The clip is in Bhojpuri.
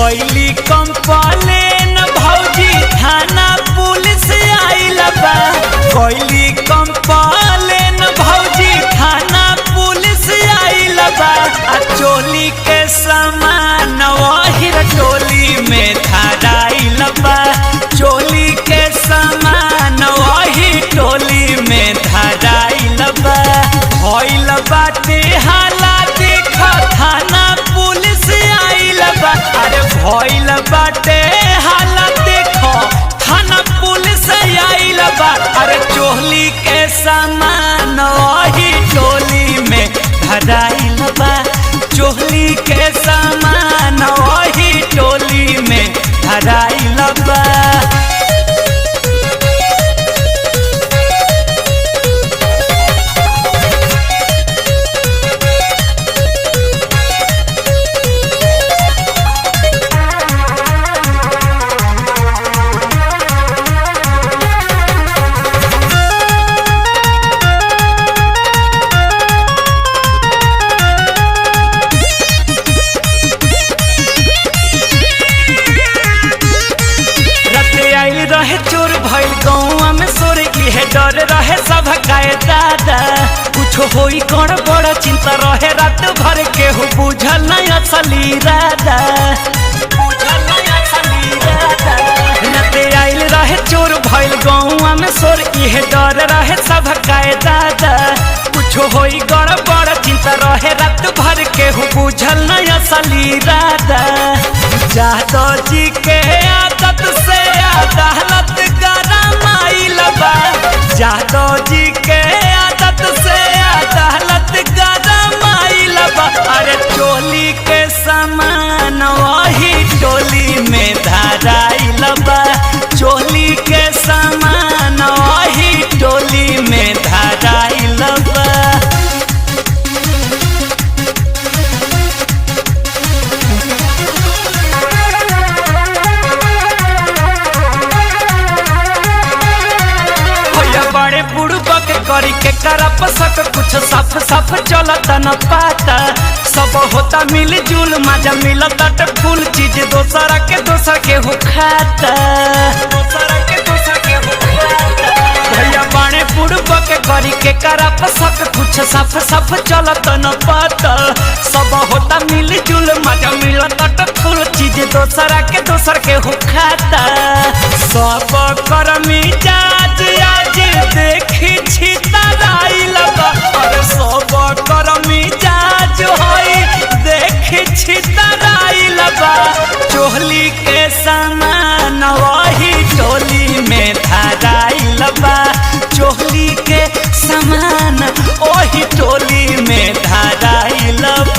कैली कंप्लेन भौजी थाना पुलिस आइल बा। कैली कंप्लेन भौजी थाना पुलिस आइल बा। आ चोली के सामान वही टोली में धराइल बा। चोली के सामान वही टोली में धराइल बा। भइल बाटे हाला देख थाना पुलिस आइल बा। अरे भइल बाटे हाला देखो थाना पुलिस आइल बा। अरे चोली के सामान वही टोली में धराइल बा। चोली के सामान वही टोली में धराइल बा। रहे चोर भइल गौआ में सोर इहे डर रहे सब काए दादा। कुछ होई कौन बड़ चिंता रहे रात भर केहू बुझल नहीं असली राधा। राते आइल रहे चोर भइल गौआ में सोर इहे डर रहे सब काए दादा। कुछ होई गड़बड़ चिंता रहे रात भर केहू बुझल नहीं असली राधा। जादव जी के आदत से अदालत गरमाइल बा। जादव जी के आदत से अदालत गरमाइल बा। अरे चोली के सामान वही टोली में धराइल बा। चोली के सामान वही टोली में धराइल बा। बड़े बुड़बक करी के करप सक कुछ सफ सफ चलत न पाता। सब होता मिल जुल मजा मिलता फूल चीज दोसरा के हो खाता। भैया बड़े बुड़बक करी के करप सक कुछ सफ सफ चलत न पाता। सब होता मिल जुल मजा मिलता फूल चीज दोसरा के हो खाता। सब कर्मी जाज आज देखी छितराइल बा। अरे सब कर्मी जाज होई देखी छितराइल बा। चोली के सामान वही टोली में धराइल बा।